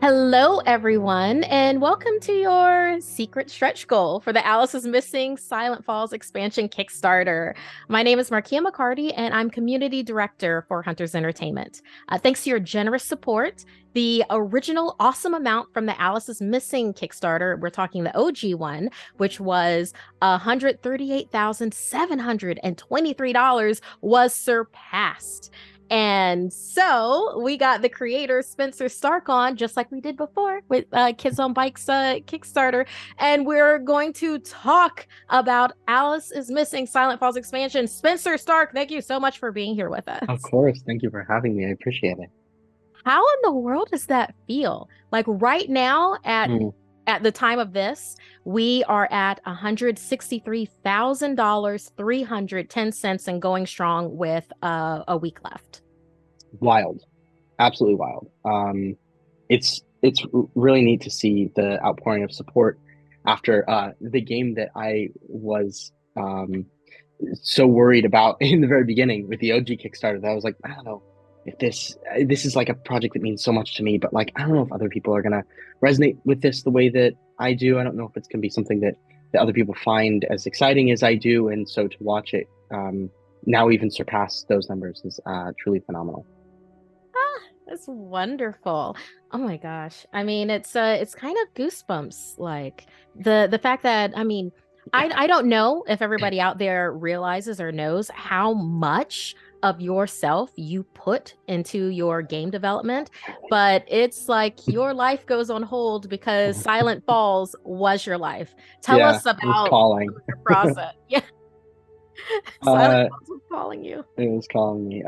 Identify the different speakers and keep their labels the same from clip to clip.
Speaker 1: Hello, everyone, and welcome to your secret stretch goal for the Alice is Missing Silent Falls expansion Kickstarter. My name is Markeia McCarty, and I'm Community Director for Hunters Entertainment. Thanks to your generous support, the original awesome amount from the Alice is Missing Kickstarter, we're talking the OG one, which was $138,723, was surpassed. And so we got the creator Spenser Starke on, just like we did before with Kids on Bikes Kickstarter. And we're going to talk about Alice is Missing Silent Falls expansion. Spenser Starke, thank you so much for being here with
Speaker 2: Of
Speaker 1: us.
Speaker 2: course. Thank you for having me. I appreciate it.
Speaker 1: How in the world does that feel? Like right now
Speaker 2: Mm,
Speaker 1: at the time of this, we are at $163,000, 310 cents and going strong with a week left.
Speaker 2: wild. Absolutely wild. It's really neat to see the outpouring of support after the game that I was so worried about in the very beginning with the OG Kickstarter that I was like, I don't know if this is like a project that means so much to me, but like I don't know if other people are gonna resonate with this the way that I do. I don't know if it's gonna be something that other people find as exciting as I do, and so to watch it now even surpass those numbers is truly phenomenal.
Speaker 1: That's wonderful. Oh my gosh. I mean, it's kind of goosebumps like the fact that I don't know if everybody out there realizes or knows how much of yourself you put into your game development, but it's like your life goes on hold because Silent Falls was your life. Tell
Speaker 2: Yeah,
Speaker 1: us
Speaker 2: it was
Speaker 1: about
Speaker 2: calling.
Speaker 1: your process. Yeah, Silent
Speaker 2: uh,
Speaker 1: Falls was calling you.
Speaker 2: it was calling me.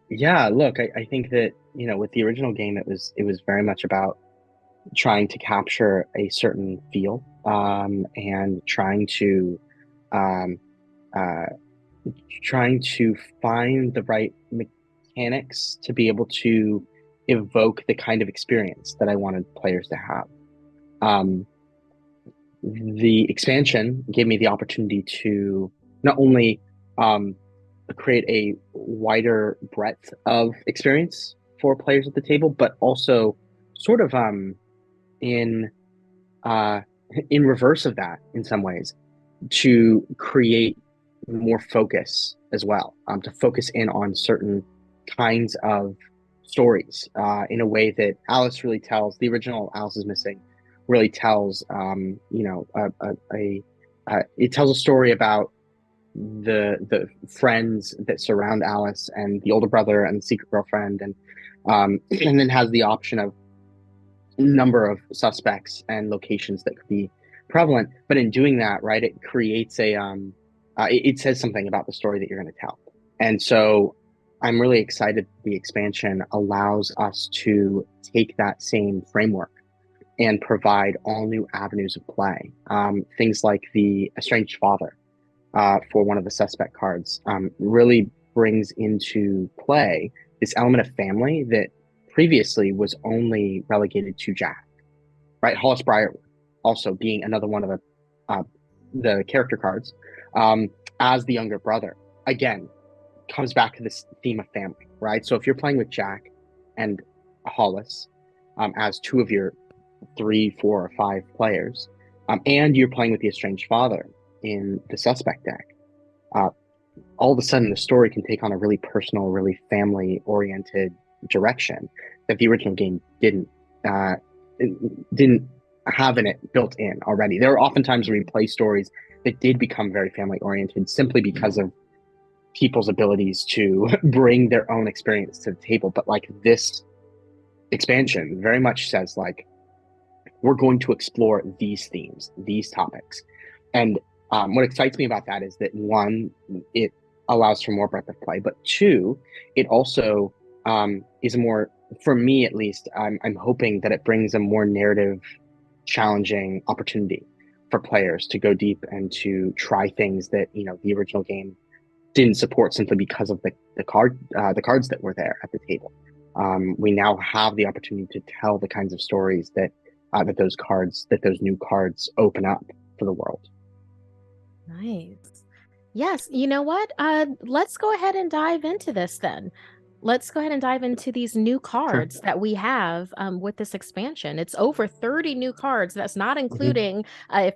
Speaker 2: Yeah, look, I think that, with the original game, it was very much about trying to capture a certain feel, and um, uh, trying to find the right mechanics to be able to evoke the kind of experience that I wanted players to have. Um, the expansion gave me the opportunity to not only um, create a wider breadth of experience for players at the table, but also sort of in uh, in reverse of that, in some ways, to create more focus as well, to focus in on certain kinds of stories in a way that Alice really tells. The original Alice is Missing really tells, it tells a story about the friends that surround Alice and the older brother and the secret girlfriend, and and then has the option of number of suspects and locations that could be prevalent. But in doing that, right, it creates it says something about the story that you're going to tell. And so I'm really excited the expansion allows us to take that same framework and provide all new avenues of play. Things like the estranged father for one of the suspect cards really brings into play this element of family that previously was only relegated to Jack, right? Hollis Briarwood also being another one of the character cards um, as the younger brother. Again, comes back to this theme of family, right? So if you're playing with Jack and Hollis as two of your three, four, or five players, and you're playing with the estranged father in the suspect deck, uh, all of a sudden the story can take on a really personal, really family oriented direction that the original game uh, didn't have in it built in already. There are oftentimes where we play stories that did become very family oriented simply because of people's abilities to bring their own experience to the table. But like this expansion very much says like we're going to explore these themes, these topics. And what excites me about that is that one, it allows for more breadth of play, but two, it also is a more, for me at least, I'm hoping that it brings a more narrative, challenging opportunity for players to go deep and to try things that the original game didn't support simply because of the cards that were there at the table. We now have the opportunity to tell the kinds of stories that those new cards open up for the world.
Speaker 1: Nice. Yes, you know what? Let's go ahead and dive into this then. let's go ahead and dive into these new
Speaker 2: Sure.
Speaker 1: cards that we have with this expansion. It's over 30 new cards. That's not
Speaker 2: Hmm.
Speaker 1: including if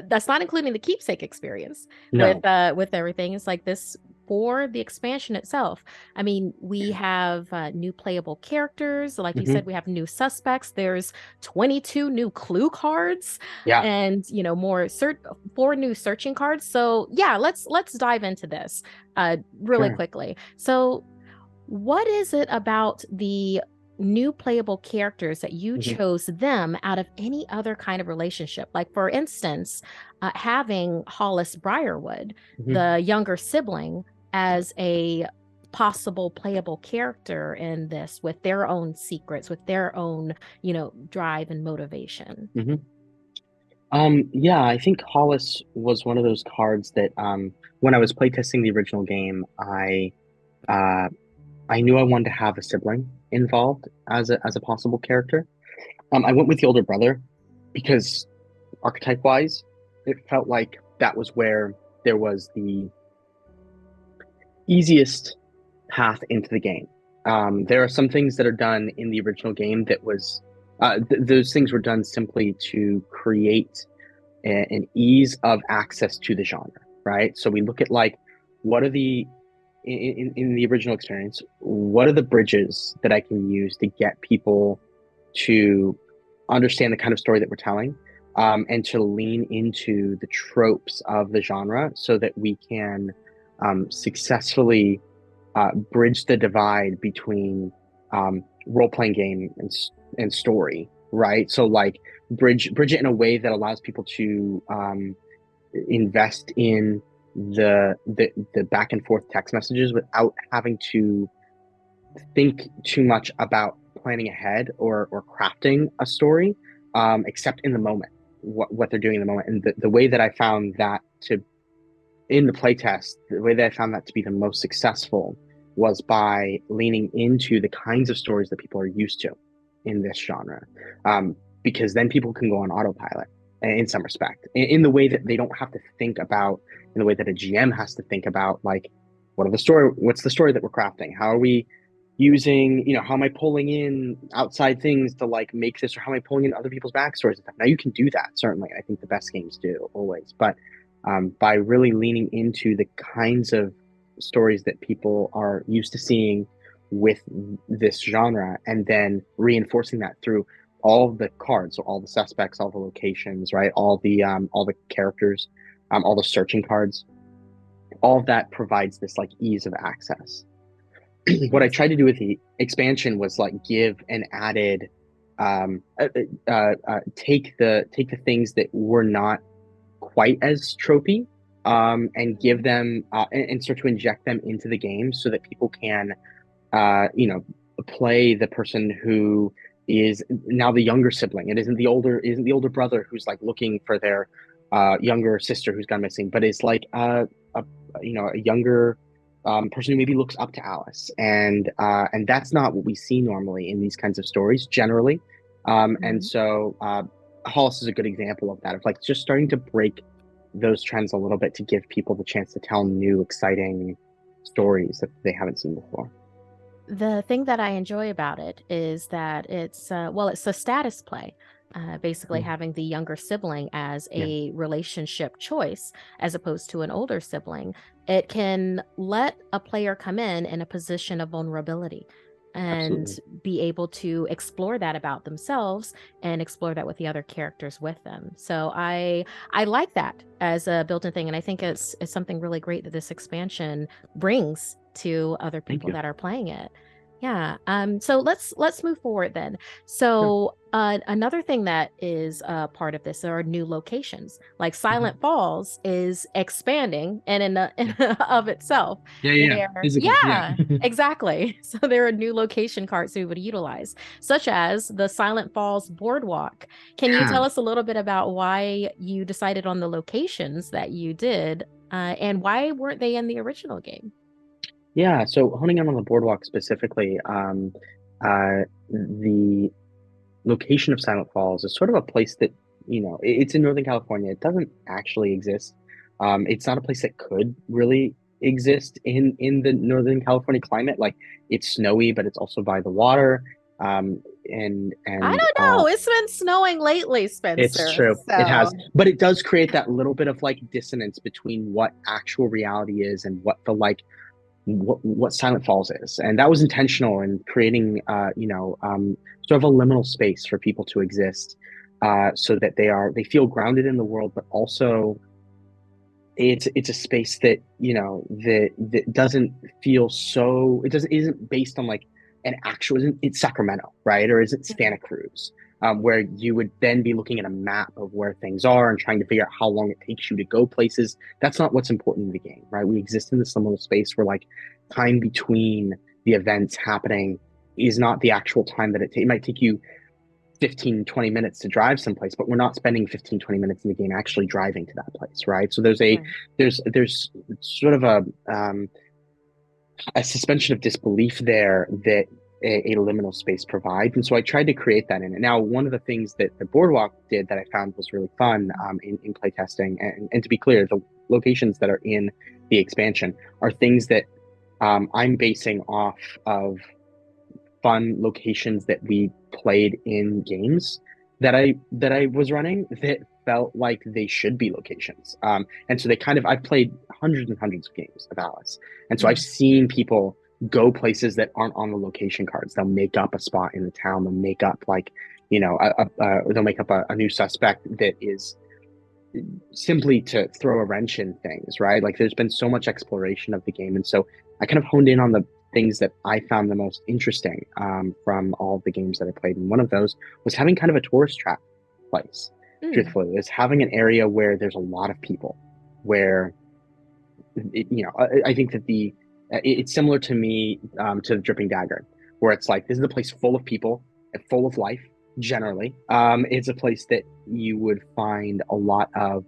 Speaker 1: that's not including the keepsake experience
Speaker 2: No.
Speaker 1: with everything. It's like this for the expansion itself. I mean, we have new playable characters. Like you
Speaker 2: Hmm.
Speaker 1: said, we have new suspects. There's 22 new clue cards
Speaker 2: Yeah.
Speaker 1: and more 4 new searching cards. So yeah, let's dive into this really
Speaker 2: Sure.
Speaker 1: quickly. So what is it about the new playable characters that you
Speaker 2: Hmm.
Speaker 1: chose them out of any other kind of relationship? Like, for instance, having Hollis Briarwood,
Speaker 2: Hmm.
Speaker 1: the younger sibling, as a possible playable character in this with their own secrets, with their own, drive and motivation.
Speaker 2: Hmm. Yeah, I think Hollis was one of those cards that when I was playtesting the original game, uh, I knew I wanted to have a sibling involved as a possible character. I went with the older brother because archetype wise, it felt like that was where there was the easiest path into the game. There are some things that are done in the original game that was those things were done simply to create an ease of access to the genre, right? So we look at like what are the in the original experience, what are the bridges that I can use to get people to understand the kind of story that we're telling, and to lean into the tropes of the genre so that we can successfully bridge the divide between role playing game and story, right? So like bridge it in a way that allows people to invest in the back and forth text messages without having to think too much about planning ahead or crafting a story, except in the moment, what they're doing in the moment. And the way that I found that to in the playtest, the way that I found that to be the most successful was by leaning into the kinds of stories that people are used to in this genre. Because then people can go on autopilot in some respect, in the way that they don't have to think about, in the way that a GM has to think about, like, what's the story that we're crafting? How are we using, how am I pulling in outside things to like make this, or how am I pulling in other people's backstories and stuff? Now you can do that, certainly. I think the best games do always, but by really leaning into the kinds of stories that people are used to seeing with this genre, and then reinforcing that through all the cards, so all the suspects, all the locations, right, all the characters, all the searching cards, all of that provides this like ease of access. What I tried to do with the expansion was like give an added take the things that were not quite as tropey, and give them and start to inject them into the game so that people can you know play the person who is now the younger sibling. It isn't the older brother who's like looking for their younger sister who's gone missing, but it's like a a younger person who maybe looks up to Alice, and that's not what we see normally in these kinds of stories generally. And
Speaker 1: Mhm.
Speaker 2: so Hollis is a good example of that, of like just starting to break those trends a little bit to give people the chance to tell new, exciting stories that they haven't seen before.
Speaker 1: The thing that I enjoy about it is that it's a status play. Basically,
Speaker 2: Mm.
Speaker 1: having the younger sibling as
Speaker 2: Yeah,
Speaker 1: a relationship choice as opposed to an older sibling, it can let a player come in a position of vulnerability and
Speaker 2: absolutely.
Speaker 1: be able to explore that about themselves and explore that with the other characters with them. So I like that as a built-in thing, and I think it's something really great that this expansion brings to other
Speaker 2: Thank
Speaker 1: people
Speaker 2: you.
Speaker 1: that are playing it. Yeah. So let's move forward then.
Speaker 2: Sure.
Speaker 1: So another thing that is part of this are new locations. Like
Speaker 2: Hmm.
Speaker 1: Silent Falls is expanding and in
Speaker 2: Yeah.
Speaker 1: of itself.
Speaker 2: Yeah, yeah, physically, yeah.
Speaker 1: Yeah, exactly. So there are new location cards we would utilize, such as the Silent Falls Boardwalk. Can you
Speaker 2: Yeah.
Speaker 1: tell us a little bit about why you decided on the locations that you did, and why weren't they in the original game?
Speaker 2: Yeah, so honing in on the boardwalk specifically, the location of Silent Falls is sort of a place that, it's in Northern California. It doesn't actually exist. It's not a place that could really. exist in the Northern California climate. Like it's snowy, but it's also by the water. And
Speaker 1: I
Speaker 2: and
Speaker 1: don't know. It's been snowing lately,
Speaker 2: It's
Speaker 1: Spencer.
Speaker 2: true. It has,
Speaker 1: So,
Speaker 2: but it does create that little bit of like dissonance between what actual reality is and what the like what Silent Falls is, and that was intentional in creating, sort of a liminal space for people to exist, so that they feel grounded in the world, but also it's a space that that doesn't feel so it doesn't isn't based on like an actual isn't it's Sacramento, right, or is it Santa Cruz, where you would then be looking at a map of where things are and trying to figure out how long it takes you to go places. That's not what's important in the game, right? We exist in this liminal space where like time between the events happening is not the actual time that it might take you 15-20 minutes to drive someplace, but we're not spending 15-20 minutes in the game actually driving to that place, right? So
Speaker 1: right.
Speaker 2: there's sort of a suspension of disbelief there that a liminal space provides. And so I tried to create that in it. Now, one of the things that the Boardwalk did that I found was really fun, in playtesting, and to be clear, the locations that are in the expansion are things that, I'm basing off of fun locations that we played in games that I was running that felt like they should be locations. And so I've played hundreds and hundreds of games of Alice, and so I've
Speaker 1: Mhm.
Speaker 2: seen people go places that aren't on the location cards. They'll make up a spot in the town. They'll make up like they'll make up a new suspect that is simply to throw a wrench in things, right? Like there's been so much exploration of the game, and so I kind of honed in on the things that I found the most interesting, from all of the games that I played. And one of those was having kind of a tourist trap place.
Speaker 1: Mm.
Speaker 2: Truthfully, is having an area where there's a lot of people, where I think that it's similar to me, to the Dripping Dagger, where it's like this is a place full of people and full of life. Generally, it's a place that you would find uh,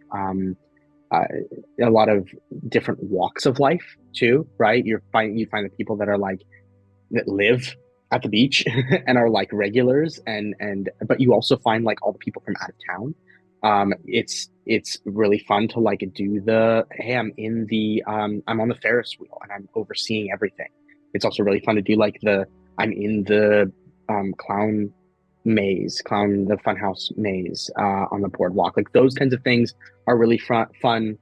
Speaker 2: a lot of different walks of life too, right? You find the people that are like that live at the beach and are like regulars, and but you also find like all the people from out of town. It's really fun to like do the hey, I'm on the Ferris wheel and I'm overseeing everything. It's also really fun to do like the I'm in the clown clown the funhouse maze, on the boardwalk. Like those kinds of things are really fun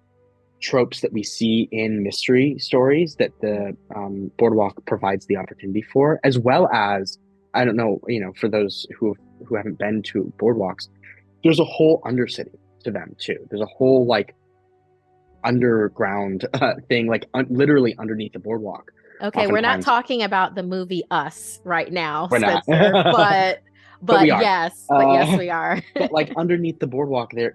Speaker 2: tropes that we see in mystery stories that the boardwalk provides the opportunity for, as well as, I don't know, for those who haven't been to boardwalks, there's a whole undercity to them too. There's a whole like underground thing, like literally underneath the boardwalk.
Speaker 1: Okay, we're not
Speaker 2: Oftentimes,
Speaker 1: talking about the movie Us right now,
Speaker 2: we're not,
Speaker 1: Spencer, but
Speaker 2: but we
Speaker 1: but
Speaker 2: are.
Speaker 1: yes, we are.
Speaker 2: But like underneath the boardwalk there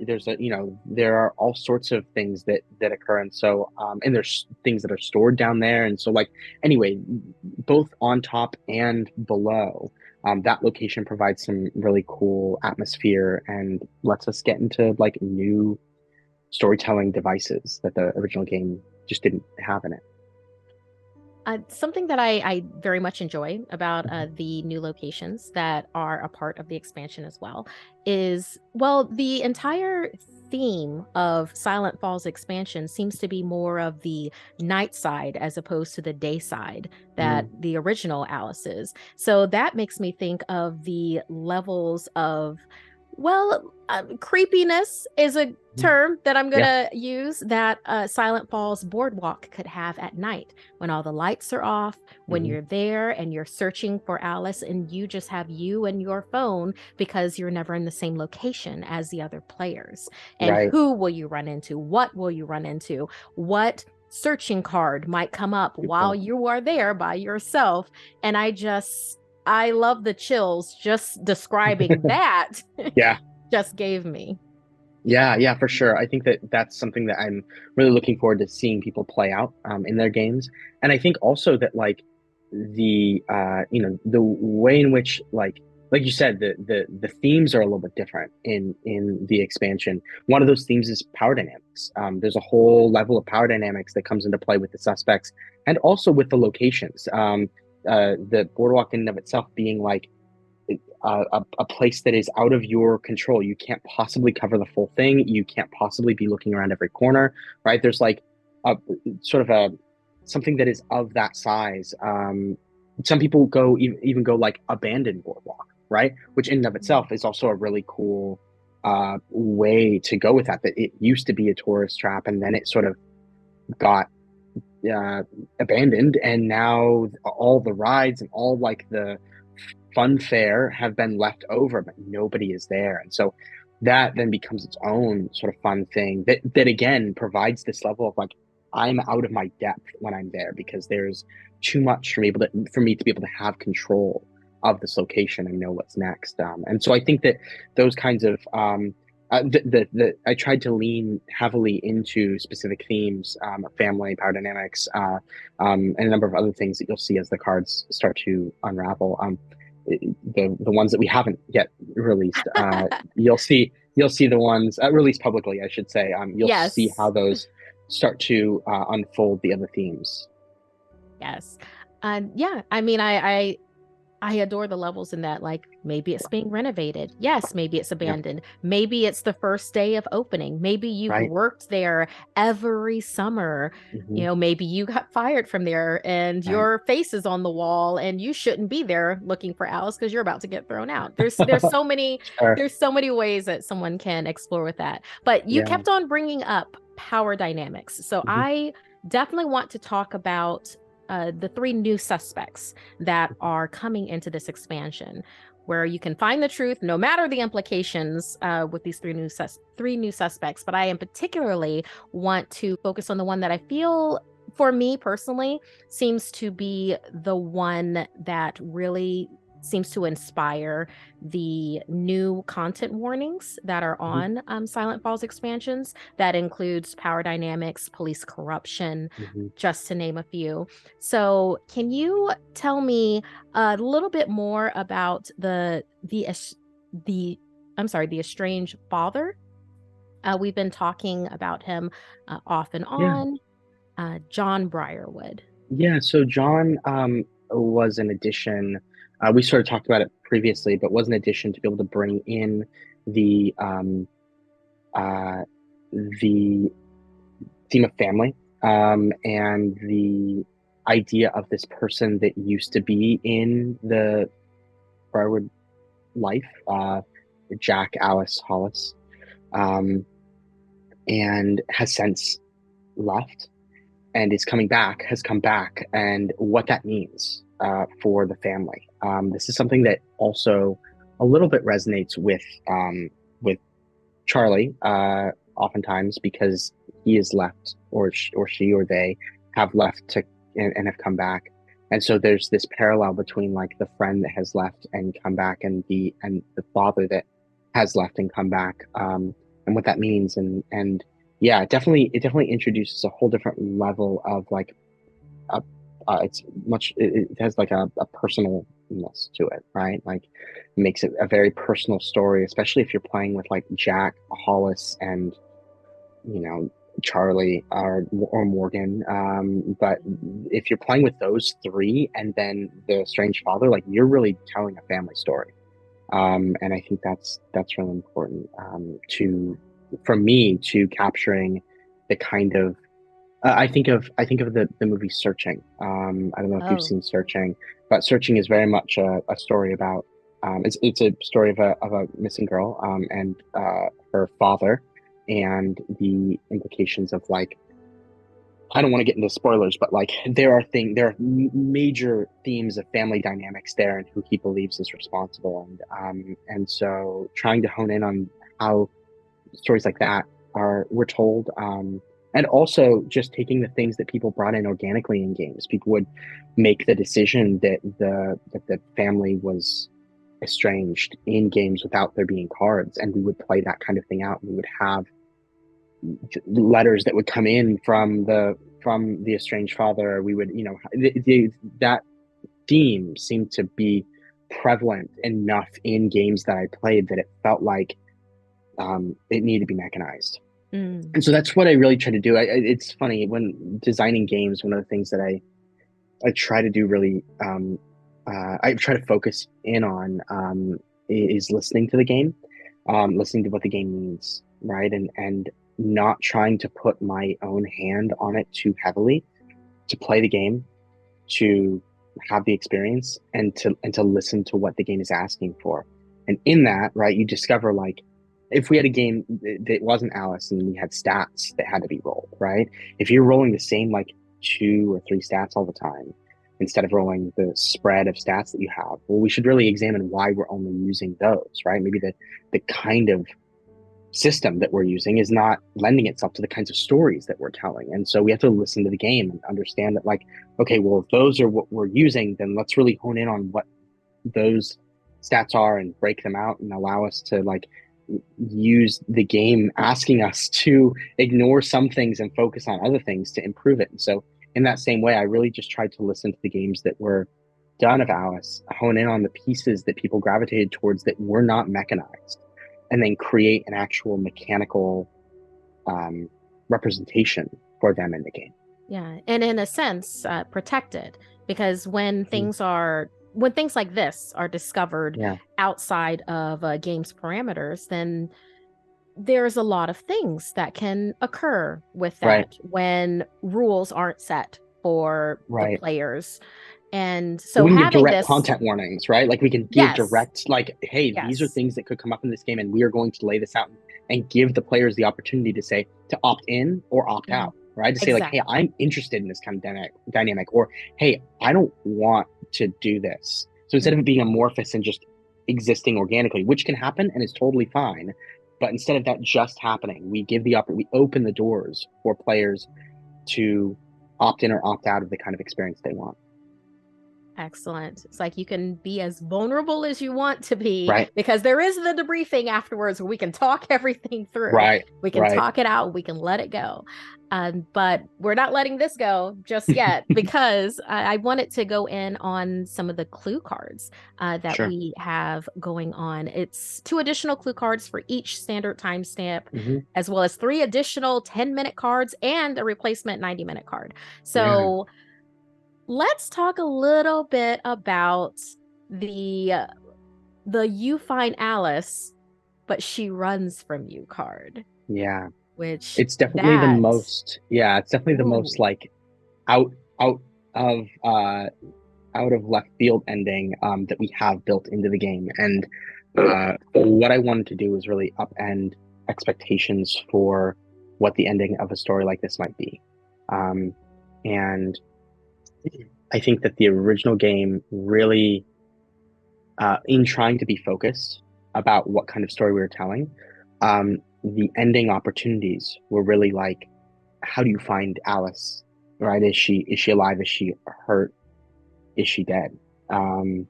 Speaker 2: are all sorts of things that occur, and so and there's things that are stored down there, and so like anyway, both on top and below, that location provides some really cool atmosphere and lets us get into like new storytelling devices that the original game just didn't have in it.
Speaker 1: Something that I very much enjoy about the new locations that are a part of the expansion as well is, well, the entire theme of Silent Falls expansion seems to be more of the night side as opposed to the day side that
Speaker 2: Mm,
Speaker 1: the original Alice is. So that makes me think of the levels of, well, creepiness is a
Speaker 2: mm,
Speaker 1: term that I'm going
Speaker 2: yeah.
Speaker 1: to use that Silent Falls boardwalk could have at night when all the lights are off, when
Speaker 2: Hmm.
Speaker 1: you're there and you're searching for Alice and you just have you and your phone because you're never in the same location as the other players. And
Speaker 2: Right.
Speaker 1: who will you run into? What will you run into? What searching card might come up
Speaker 2: Good
Speaker 1: while
Speaker 2: point.
Speaker 1: you are there by yourself? And I love the chills just describing that
Speaker 2: Yeah.
Speaker 1: just gave me.
Speaker 2: Yeah, for sure. I think that that's something that I'm really looking forward to seeing people play out, in their games. And I think also that like the way in which like you said, the themes are a little bit different in the expansion. One of those themes is power dynamics. There's a whole level of power dynamics that comes into play with the suspects and also with the locations. The boardwalk in and of itself being like a place that is out of your control. You can't possibly cover the full thing. You can't possibly be looking around every corner, right? There's like a sort of something that is of that size. Some people go even go like abandoned boardwalk, right? Which in and of itself is also a really cool way to go with that. That it used to be a tourist trap, and then it sort of got uh, abandoned, and now all the rides and all like the fun fare have been left over, but nobody is there. And so that then becomes its own sort of fun thing that again provides this level of like I'm out of my depth when I'm there because there's too much for me to be able to have control of this location and know what's next. And so I think that those kinds of I tried to lean heavily into specific themes, family, power dynamics, and a number of other things that you'll see as the cards start to unravel. The ones that we haven't yet released. You'll see the ones released publicly, I should say. You'll see how
Speaker 1: Yes.
Speaker 2: those start to unfold the other themes.
Speaker 1: Yes. Yeah, I mean, I adore the levels in that. Like, maybe it's being renovated. Yes, maybe it's
Speaker 2: Yeah,
Speaker 1: abandoned. Maybe it's the first day of opening. Maybe you've
Speaker 2: right.
Speaker 1: worked there every summer.
Speaker 2: Hmm.
Speaker 1: Maybe you got fired from there and
Speaker 2: Right.
Speaker 1: your face is on the wall and you shouldn't be there looking for Alice because you're about to get thrown out. There's so many
Speaker 2: Sure.
Speaker 1: there's so many ways that someone can explore with that. But you
Speaker 2: Yeah.
Speaker 1: kept on bringing up power dynamics. So
Speaker 2: Hmm.
Speaker 1: I definitely want to talk about the three new suspects that are coming into this expansion, where you can find the truth no matter the implications with these three new suspects. But I, in particularly, want to focus on the one that I feel, for me personally, seems to be the one that really seems to inspire the new content warnings that are
Speaker 2: Hmm.
Speaker 1: on Silent Falls expansions. That includes power dynamics, police corruption,
Speaker 2: Hmm.
Speaker 1: just to name a few. So, can you tell me a little bit more about the the estranged father? We've been talking about him off and
Speaker 2: Yeah.
Speaker 1: on. John Briarwood.
Speaker 2: Yeah. So John was an addition. We sort of talked about it previously, but was an addition to be able to bring in the uh, the theme of family, and the idea of this person that used to be in the Briarwood life, Jack Alice Hollis, um, and has since left and is coming back, has come back, and what that means for the family. This is something that also a little bit resonates with Charlie, oftentimes because he is left, or she or they have left and have come back, and so there's this parallel between like the friend that has left and come back, and the father that has left and come back, and what that means, and yeah, it definitely introduces a whole different level of like a it's much it has like a personalness to it, right? Like it makes it a very personal story, especially if you're playing with like Jack Hollis and you know Charlie or Morgan. But if you're playing with those three and then the strange father, like you're really telling a family story. And I think that's really important, to for me to capturing the kind of I think of the movie Searching. I don't know if you've
Speaker 1: Oh,
Speaker 2: seen Searching, but Searching is very much a story about it's a story of a missing girl, and her father, and the implications of like I don't want to get into spoilers, but like there are major themes of family dynamics there and who he believes is responsible, and so trying to hone in on how stories like that are were told, and also just taking the things that people brought in organically in games. People would make the decision that the family was estranged in games without there being cards, and we would play that kind of thing out. We would have letters that would come in from the estranged father. We would, that theme seemed to be prevalent enough in games that I played that it felt like it needed to be mechanized.
Speaker 1: mm,
Speaker 2: And so that's what I really try to do. It's funny when designing games. One of the things that I try to do really, I try to focus in on, is listening to the game, listening to what the game means, right, and not trying to put my own hand on it too heavily, to play the game, to have the experience, and to listen to what the game is asking for. And in that, right, you discover like if we had a game that wasn't Alice and we had stats that had to be rolled, right? If you're rolling the same like 2 or 3 stats all the time instead of rolling the spread of stats that you have, well, we should really examine why we're only using those, right? Maybe the kind of system that we're using is not lending itself to the kinds of stories that we're telling. And so we have to listen to the game and understand that, like, okay, well, if those are what we're using, then let's really hone in on what those stats are and break them out and allow us to like use the game asking us to ignore some things and focus on other things to improve it. And so in that same way, I really just tried to listen to the games that were done of Alice, hone in on the pieces that people gravitated towards that were not mechanized, and then create an actual mechanical representation for them in the game.
Speaker 1: Yeah, and in a sense, protected, because when things like this are discovered
Speaker 2: Yeah,
Speaker 1: outside of a game's parameters, then there's a lot of things that can occur with
Speaker 2: right,
Speaker 1: that when rules aren't set for the
Speaker 2: right.
Speaker 1: players. And so
Speaker 2: We can give
Speaker 1: having
Speaker 2: direct
Speaker 1: this,
Speaker 2: content warnings, right? Like we can give
Speaker 1: yes,
Speaker 2: direct, like, hey, these are
Speaker 1: yes,
Speaker 2: things that could come up in this game, and we are going to lay this out and give the players the opportunity to say to opt in or opt
Speaker 1: mhm,
Speaker 2: out, right? To say like, hey,
Speaker 1: exactly.
Speaker 2: I'm interested in this kind of dynamic, or hey, I don't want to do this. So instead of it
Speaker 1: Mhm.
Speaker 2: being amorphous and just existing organically, which can happen and is totally fine, but instead of that just happening, we give we open the doors for players to opt in or opt out of the kind of experience they want.
Speaker 1: Excellent. It's like you can be as vulnerable as you want to be,
Speaker 2: Right,
Speaker 1: because there is the debriefing afterwards where we can talk everything through.
Speaker 2: right,
Speaker 1: We can
Speaker 2: right.
Speaker 1: talk it out, we can let it go. But we're not letting this go just yet, because I wanted to go in on some of the clue cards that
Speaker 2: Sure.
Speaker 1: we have going on. It's 2 additional clue cards for each standard timestamp,
Speaker 2: Hmm.
Speaker 1: as well as 3 additional 10-minute cards and a replacement 90-minute card.
Speaker 2: Yeah.
Speaker 1: So let's talk a little bit about the uh, the "You find Alice, but she runs from you" card,
Speaker 2: Yeah.
Speaker 1: which
Speaker 2: It's definitely the
Speaker 1: that
Speaker 2: most, yeah, it's definitely the most
Speaker 1: ooh,
Speaker 2: like out out of out of left field ending that we have built into the game. And what I wanted to do is really upend expectations for what the ending of a story like this might be. Um, and I think that the original game really, in trying to be focused about what kind of story we were telling, the ending opportunities were really like, how do you find Alice? Right? Is she alive? Is she hurt? Is she dead? Um,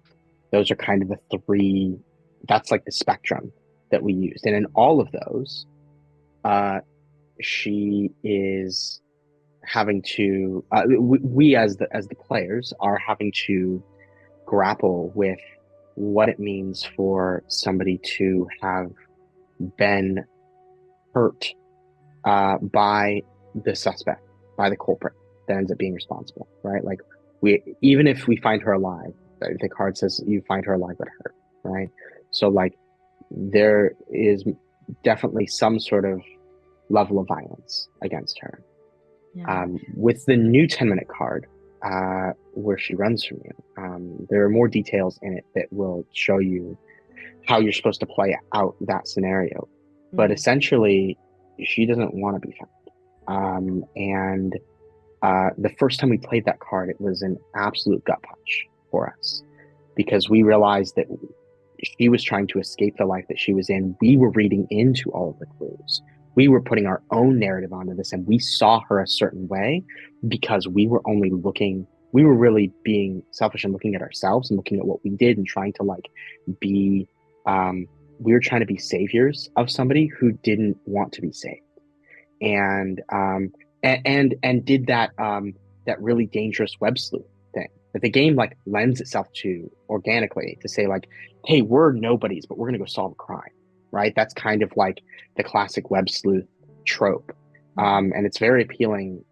Speaker 2: those are kind of the three. That's like the spectrum that we used, and in all of those, uh, she is having to. We as the players are having to grapple with what it means for somebody to have been hurt by the suspect, by the culprit that ends up being responsible, right? Like we, even if we find her alive, the card says you find her alive but hurt, right? So like there is definitely some sort of level of violence against her.
Speaker 1: yeah.
Speaker 2: With the new 10-minute card, where she runs from you, there are more details in it that will show you how you're supposed to play out that scenario. But
Speaker 1: Mhm.
Speaker 2: essentially, she doesn't want to be found. And the first time we played that card, it was an absolute gut punch for us because we realized that she was trying to escape the life that she was in. We were reading into all of the clues. We were putting our own narrative onto this, and we saw her a certain way because we were only looking. We were really being selfish and looking at ourselves and looking at what we did and trying to like be. We were trying to be saviors of somebody who didn't want to be saved, and and did that really dangerous web sleuth thing that the game like lends itself to organically to say like, hey, we're nobodies, but we're gonna go solve a crime, right? That's kind of like the classic web sleuth trope,
Speaker 1: Mhm.
Speaker 2: and it's very appealing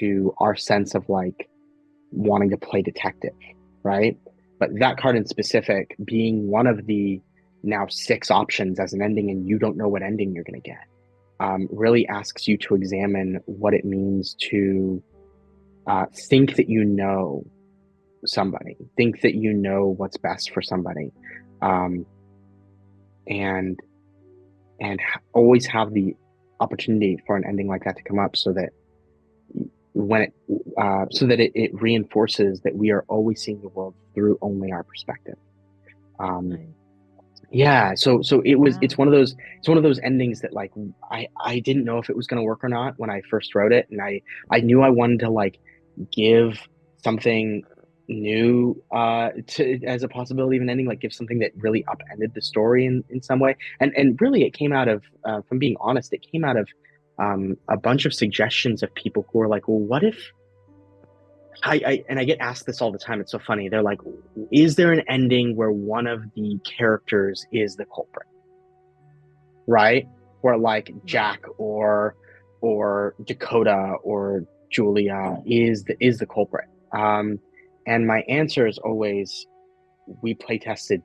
Speaker 2: to our sense of like wanting to play detective, right? But that card in specific being one of the now 6 options as an ending, and you don't know what ending you're going to get, really asks you to examine what it means to think that you know somebody, think that you know what's best for somebody, um, and always have the opportunity for an ending like that to come up, so that when it it reinforces that we are always seeing the world through only our perspective. Um,
Speaker 1: Right.
Speaker 2: yeah, so it's
Speaker 1: Wow.
Speaker 2: one of those endings that like I didn't know if it was going to work or not when I first wrote it, and I knew I wanted to like give something new to as a possibility of an ending, like give something that really upended the story in some way. And really it came out of from being honest, it came out of a bunch of suggestions of people who are like, well, what if I get asked this all the time. It's so funny. They're like, is there an ending where one of the characters is the culprit? Right? Where like
Speaker 1: Right.
Speaker 2: Jack or Dakota or Julia is the culprit. And my answer is always, we play tested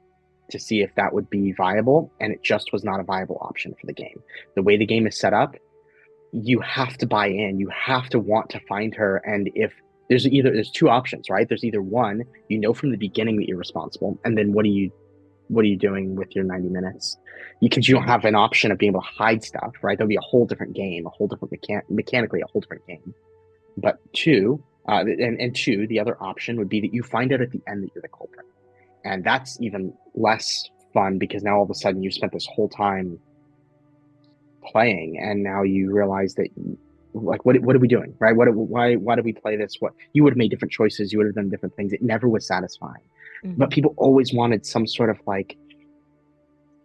Speaker 2: to see if that would be viable, and it just was not a viable option for the game. The way the game is set up, you have to buy in. You have to want to find her. And if there's two options, right? There's either one, you know from the beginning that you're responsible, and then what are you doing with your 90 minutes? Because you don't have an option of being able to hide stuff, right? There'll be a whole different game, a whole different mechanically a whole different game. But two, and two, the other option would be that you find out at the end that you're the culprit, and that's even less fun because now all of a sudden you spent this whole time playing, and now you realize that like what are we doing, right? Why did we play this? What you would have made different choices, you would have done different things. It never was satisfying, but
Speaker 1: Hmm.
Speaker 2: people always wanted some sort of like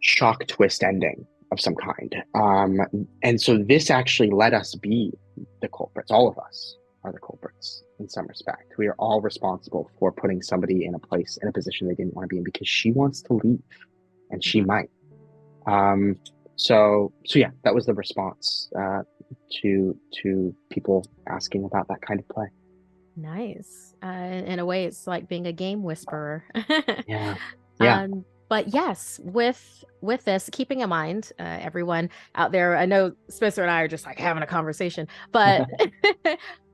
Speaker 2: shock twist ending of some kind. And so this actually let us be the culprits. All of us are the culprits in some respect. We are all responsible for putting somebody in a place, in a position they didn't want to be in because she wants to leave, and she
Speaker 1: Wow.
Speaker 2: might. Um, so yeah, that was the response to people asking about that kind of play.
Speaker 1: Nice. In a way, it's like being a game whisperer.
Speaker 2: Yeah, yeah.
Speaker 1: But yes, with this, keeping in mind, everyone out there, I know Spencer and I are just like having a conversation, but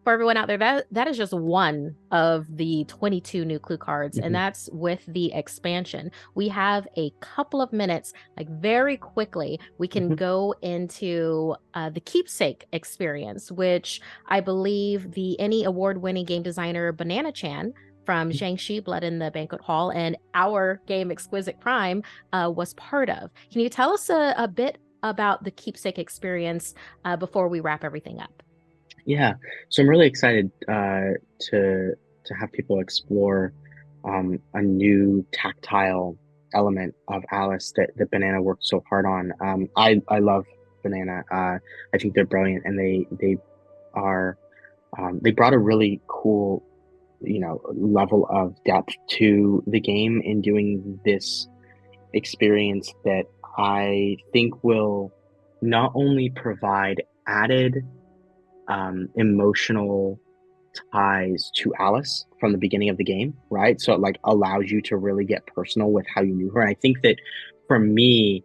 Speaker 1: for everyone out there, that is just one of the 22 new clue cards, and
Speaker 2: Mhm,
Speaker 1: that's with the expansion. We have a couple of minutes, like very quickly, we can
Speaker 2: mhm.
Speaker 1: go into the Keepsake Experience, which I believe the Emmy award-winning game designer Banana Chan from Shang-Chi Blood in the Banquet Hall and our game Exquisite Crime was part of. Can you tell us a bit about the Keepsake Experience before we wrap everything up?
Speaker 2: Yeah, so I'm really excited to have people explore a new tactile element of Alice that Banana worked so hard on. I love Banana. I think they're brilliant, and they are they brought a really cool, level of depth to the game in doing this experience that I think will not only provide added emotional ties to Alice from the beginning of the game, right? So it like allows you to really get personal with how you knew her. And I think that for me,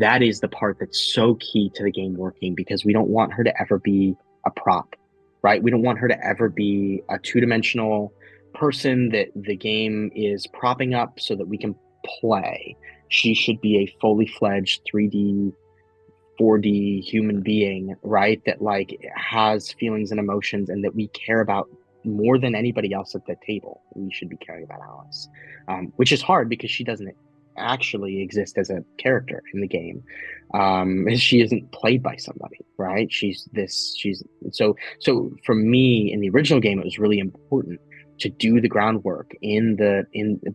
Speaker 2: that is the part that's so key to the game working because we don't want her to ever be a prop, right? We don't want her to ever be a two-dimensional person that the game is propping up so that we can play. She should be a fully fledged 3D 4D human being, right? That like has feelings and emotions and that we care about more than anybody else at the table. We should be caring about Alice, which is hard because she doesn't actually exist as a character in the game. She isn't played by somebody, right? She's so for me in the original game, it was really important to do the groundwork in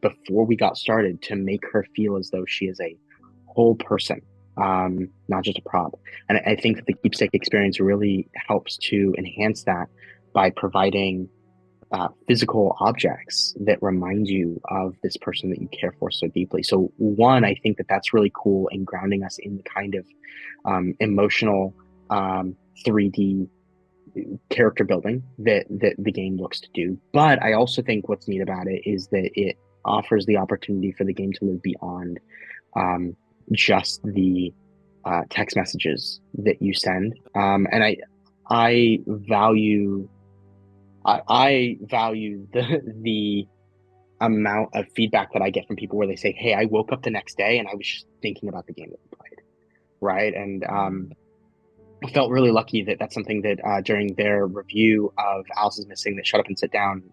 Speaker 2: before we got started to make her feel as though she is a whole person, not just a prop. And I think that the Keepsake experience really helps to enhance that by providing physical objects that remind you of this person that you care for so deeply. So, one, I think that that's really cool in grounding us in the kind of emotional 3D character building that the game looks to do. But I also think what's neat about it is that it offers the opportunity for the game to live beyond um, just the text messages that you send. And I value I value the amount of feedback that I get from people where they say, "Hey, I woke up the next day and I was just thinking about the game that we played," right? And I felt really lucky that that's something that during their review of Alice is Missing, that Shut Up and Sit Down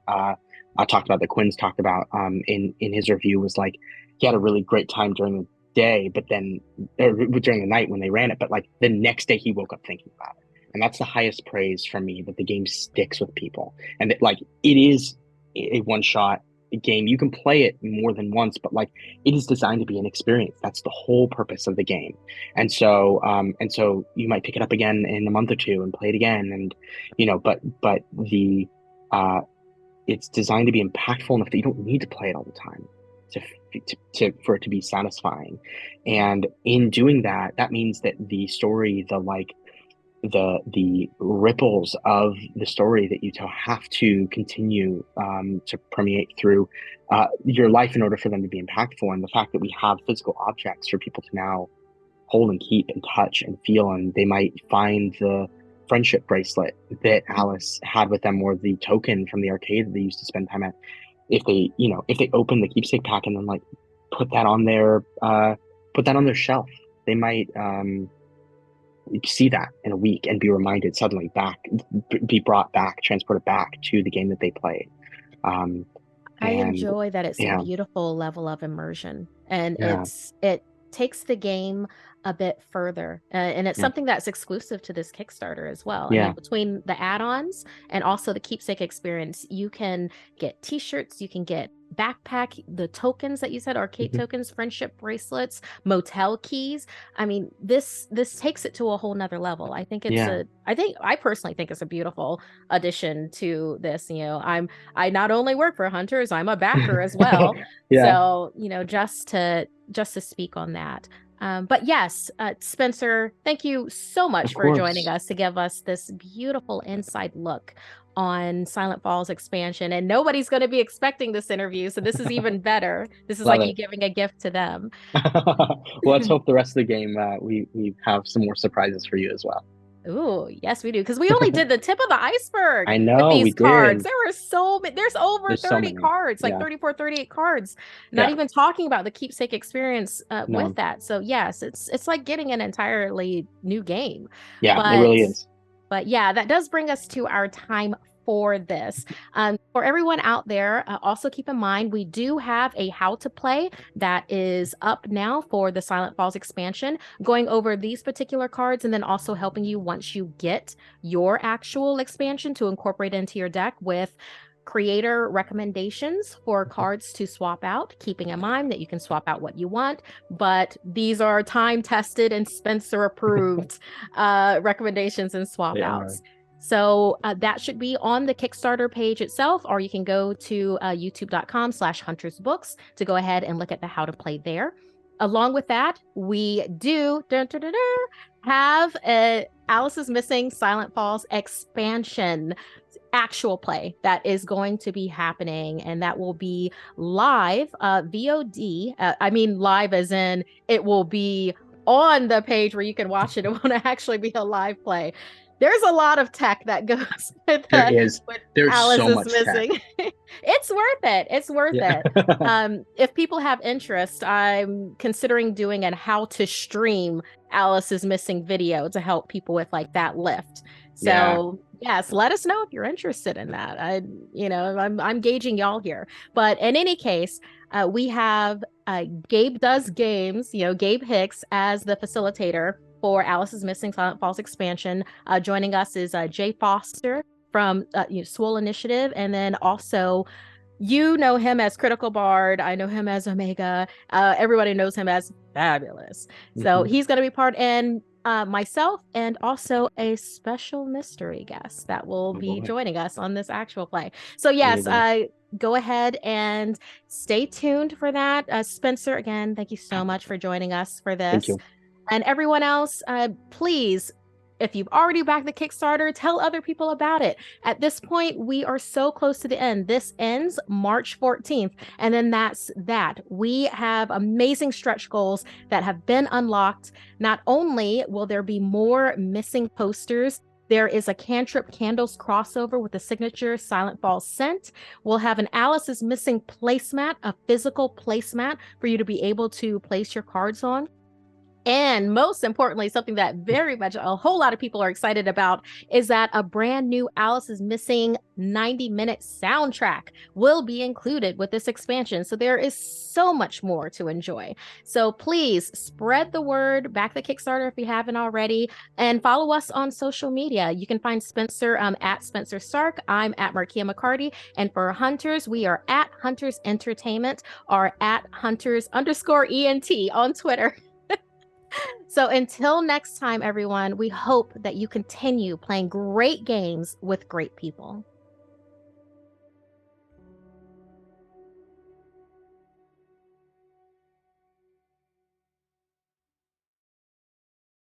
Speaker 2: talked about, that Quinn's talked about in his review, was like he had a really great time during the day, but then during the night when they ran it, but like the next day he woke up thinking about it, and that's the highest praise from me, that the game sticks with people, and that like it is a one shot game. You can play it more than once, but like it is designed to be an experience. That's the whole purpose of the game. And so you might pick it up again in a month or two and play it again, and but the uh, it's designed to be impactful enough that you don't need to play it all the time for it to be satisfying. And in doing that, that means that the story, the ripples of the story that you tell have to continue to permeate through your life in order for them to be impactful. And the fact that we have physical objects for people to now hold and keep and touch and feel, and they might find the friendship bracelet that Alice had with them, or the token from the arcade that they used to spend time at. If they open the keepsake pack and then like put that on their shelf, they might see that in a week and be reminded suddenly be brought back, transported back to the game that they played.
Speaker 1: I
Speaker 2: And
Speaker 1: enjoy that it's a
Speaker 2: yeah,
Speaker 1: beautiful level of immersion, and
Speaker 2: yeah,
Speaker 1: it takes the game a bit further, and it's
Speaker 2: yeah,
Speaker 1: something that's exclusive to this Kickstarter as well. I mean,
Speaker 2: yeah.
Speaker 1: between the add-ons and also the Keepsake Experience, you can get t-shirts, you can get backpack, the tokens that you said, arcade
Speaker 2: Mhm.
Speaker 1: tokens, friendship bracelets, motel keys. I mean, this takes it to a whole nother level.
Speaker 2: Yeah.
Speaker 1: I personally think it's a beautiful addition to this. I not only work for Hunters, I'm a backer as well.
Speaker 2: Yeah,
Speaker 1: So, just to speak on that. But yes, Spencer, thank you so
Speaker 2: of
Speaker 1: much for joining
Speaker 2: course.
Speaker 1: us to give us this beautiful inside look on Silent Falls expansion. And nobody's going to be expecting this interview, so this is even better. This is
Speaker 2: Love
Speaker 1: like you
Speaker 2: it.
Speaker 1: giving a gift to them.
Speaker 2: Well, let's hope the rest of the game we have some more surprises for you as well.
Speaker 1: Ooh, yes, we do. Because we only did the tip of the iceberg
Speaker 2: I
Speaker 1: with
Speaker 2: know we
Speaker 1: these cards.
Speaker 2: did.
Speaker 1: There were so many, there's over
Speaker 2: There's so
Speaker 1: 30
Speaker 2: many.
Speaker 1: cards, like
Speaker 2: Yeah,
Speaker 1: 34, 38 cards, not
Speaker 2: yeah.
Speaker 1: even talking about the keepsake experience with
Speaker 2: No,
Speaker 1: that. So yes, it's like getting an entirely new game.
Speaker 2: yeah, it
Speaker 1: But
Speaker 2: really is.
Speaker 1: but yeah, that does bring us to our time for this. For everyone out there, also keep in mind we do have a how to play that is up now for the Silent Falls expansion, going over these particular cards and then also helping you once you get your actual expansion to incorporate into your deck with creator recommendations for cards to swap out, keeping in mind that you can swap out what you want, but these are time tested and Spencer approved recommendations and swap
Speaker 2: They are.
Speaker 1: outs. So that should be on the Kickstarter page itself, or you can go to youtube.com/huntersbooks to go ahead and look at the how to play there. Along with that, we do have a Alice is Missing Silent Falls expansion actual play that is going to be happening, and that will be live VOD. I mean live as in it will be on the page where you can watch it. It won't actually be a live play. There's a lot of tech that goes
Speaker 2: There is.
Speaker 1: with
Speaker 2: There's
Speaker 1: Alice
Speaker 2: so
Speaker 1: is
Speaker 2: much tech.
Speaker 1: Missing. It's worth it. It's worth
Speaker 2: Yeah.
Speaker 1: it. If people have interest, I'm considering doing an how to stream Alice is Missing video to help people with like that lift.
Speaker 2: Yeah.
Speaker 1: So yes, let us know if you're interested in that. I'm gauging y'all here. But in any case, we have Gabe Does Games, Gabe Hicks as the facilitator for Alice is Missing Silent Falls expansion. Joining us is Jay Foster from Swole Initiative, and then also you know him as Critical Bard. I know him as Omega. Everybody knows him as Fabulous. So
Speaker 2: Hmm.
Speaker 1: he's going to be part, and myself, and also a special mystery guest that will
Speaker 2: Oh
Speaker 1: be
Speaker 2: boy.
Speaker 1: joining us on this actual play. So yes,
Speaker 2: Amazing.
Speaker 1: go ahead and stay tuned for that. Spencer, again, thank you so much for joining us for
Speaker 2: Thank
Speaker 1: this.
Speaker 2: you.
Speaker 1: And everyone else, please, if you've already backed the Kickstarter, tell other people about it. At this point, we are so close to the end. This ends March 14th. And then that's that. We have amazing stretch goals that have been unlocked. Not only will there be more missing posters There is a Cantrip Candles crossover with the signature Silent Falls scent. We'll have an Alice is Missing placemat, a physical placemat for you to be able to place your cards on. And most importantly, something that very much a whole lot of people are excited about is that a brand new Alice is Missing 90-minute soundtrack will be included with this expansion. So there is so much more to enjoy. So please spread the word, back the Kickstarter if you haven't already, and follow us on social media. You can find Spenser at Spenser Starke. I'm at Markeia McCarty. And for Hunters, we are at Hunters Entertainment or at Hunters_ENT on Twitter. So until next time, everyone, we hope that you continue playing great games with great people.